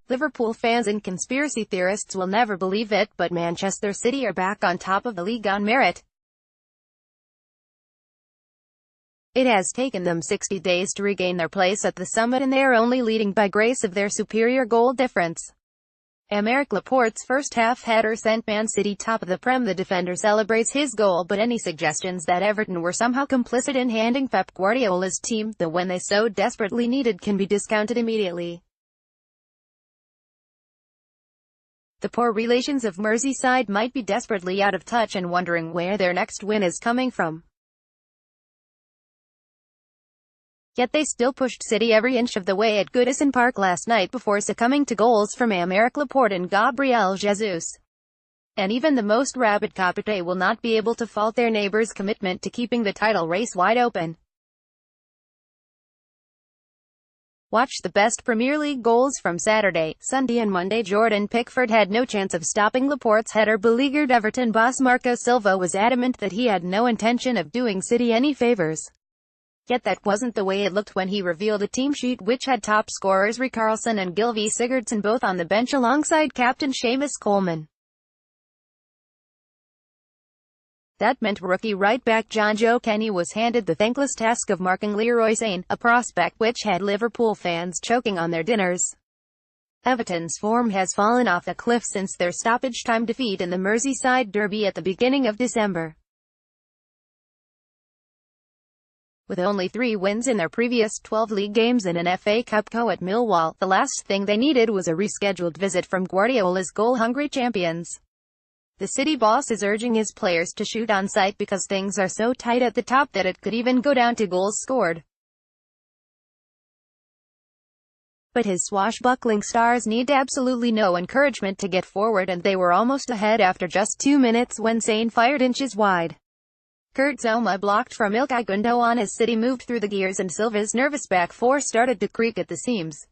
Liverpool fans and conspiracy theorists will never believe it, but Manchester City are back on top of the league on merit. It has taken them 60 days to regain their place at the summit, and they are only leading by grace of their superior goal difference. Aymeric Laporte's first-half header sent Man City top of the Prem. The defender celebrates his goal, but any suggestions that Everton were somehow complicit in handing Pep Guardiola's team the win they so desperately needed can be discounted immediately. The poor relations of Merseyside might be desperately out of touch and wondering where their next win is coming from. Yet they still pushed City every inch of the way at Goodison Park last night before succumbing to goals from Aymeric Laporte and Gabriel Jesus. And even the most rabid Capite will not be able to fault their neighbours' commitment to keeping the title race wide open. Watch the best Premier League goals from Saturday, Sunday and Monday. Jordan Pickford had no chance of stopping Laporte's header. Beleaguered Everton boss Marco Silva was adamant that he had no intention of doing City any favours. Yet that wasn't the way it looked when he revealed a team sheet which had top scorers Richarlison and Gylfi Sigurdsson both on the bench alongside captain Seamus Coleman. That meant rookie right-back Jonjoe Kenny was handed the thankless task of marking Leroy Sane, a prospect which had Liverpool fans choking on their dinners. Everton's form has fallen off a cliff since their stoppage-time defeat in the Merseyside derby at the beginning of December. With only 3 wins in their previous 12 league games and an FA Cup go at Millwall, the last thing they needed was a rescheduled visit from Guardiola's goal-hungry champions. The City boss is urging his players to shoot on sight because things are so tight at the top that it could even go down to goals scored. But his swashbuckling stars need absolutely no encouragement to get forward, and they were almost ahead after just 2 minutes when Sane fired inches wide. Kurt Zouma blocked from Ilkay Gundogan as City moved through the gears and Silva's nervous back four started to creak at the seams.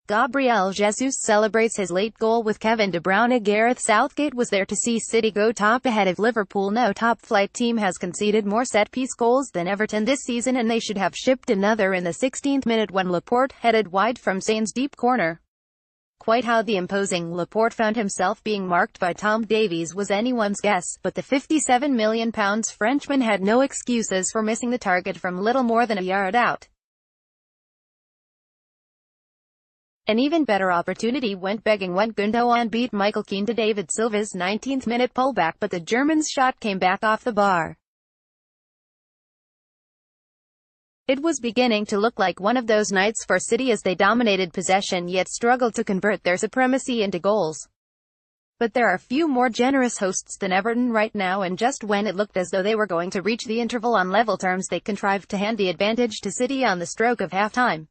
Gabriel Jesus celebrates his late goal with Kevin De Bruyne. Gareth Southgate was there to see City go top ahead of Liverpool. No top-flight team has conceded more set-piece goals than Everton this season, and they should have shipped another in the 16th minute when Laporte headed wide from Sane's deep corner. Quite how the imposing Laporte found himself being marked by Tom Davies was anyone's guess, but the £57 million Frenchman had no excuses for missing the target from little more than a yard out. An even better opportunity went begging when Gundogan beat Michael Keane to David Silva's 19th minute pullback, but the German's shot came back off the bar. It was beginning to look like one of those nights for City as they dominated possession yet struggled to convert their supremacy into goals. But there are few more generous hosts than Everton right now, and just when it looked as though they were going to reach the interval on level terms, they contrived to hand the advantage to City on the stroke of half-time.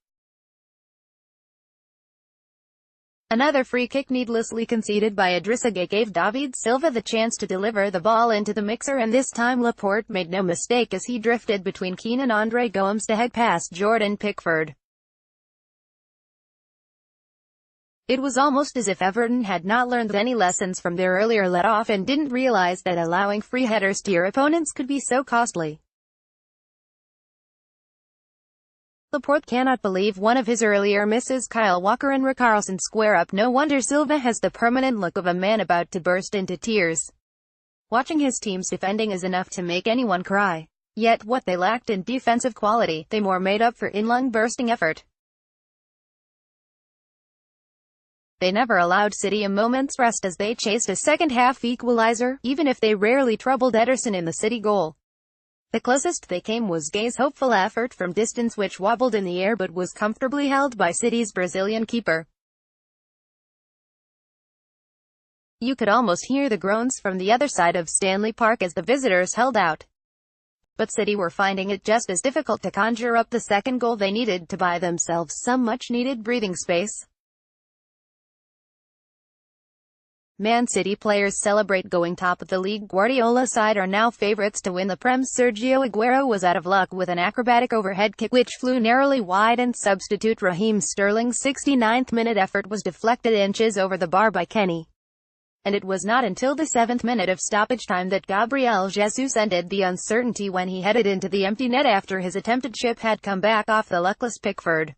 Another free kick needlessly conceded by Idrissa Gueye gave David Silva the chance to deliver the ball into the mixer, and this time Laporte made no mistake as he drifted between Keane and Andre Gomes to head past Jordan Pickford. It was almost as if Everton had not learned any lessons from their earlier let-off and didn't realize that allowing free headers to your opponents could be so costly. Laporte cannot believe one of his earlier misses. Kyle Walker and Richarlison square up. No wonder Silva has the permanent look of a man about to burst into tears. Watching his team's defending is enough to make anyone cry. Yet what they lacked in defensive quality, they more made up for in lung-bursting effort. They never allowed City a moment's rest as they chased a second-half equalizer, even if they rarely troubled Ederson in the City goal. The closest they came was Gueye's hopeful effort from distance, which wobbled in the air but was comfortably held by City's Brazilian keeper. You could almost hear the groans from the other side of Stanley Park as the visitors held out. But City were finding it just as difficult to conjure up the second goal they needed to buy themselves some much-needed breathing space. Man City players celebrate going top of the league. Guardiola side are now favourites to win the Prem. Sergio Aguero was out of luck with an acrobatic overhead kick which flew narrowly wide, and substitute Raheem Sterling's 69th minute effort was deflected inches over the bar by Kenny. And it was not until the 7th minute of stoppage time that Gabriel Jesus ended the uncertainty when he headed into the empty net after his attempted chip had come back off the luckless Pickford.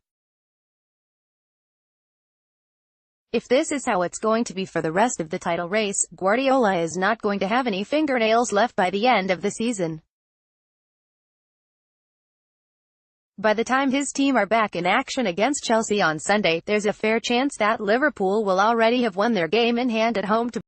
If this is how it's going to be for the rest of the title race, Guardiola is not going to have any fingernails left by the end of the season. By the time his team are back in action against Chelsea on Sunday, there's a fair chance that Liverpool will already have won their game in hand at home to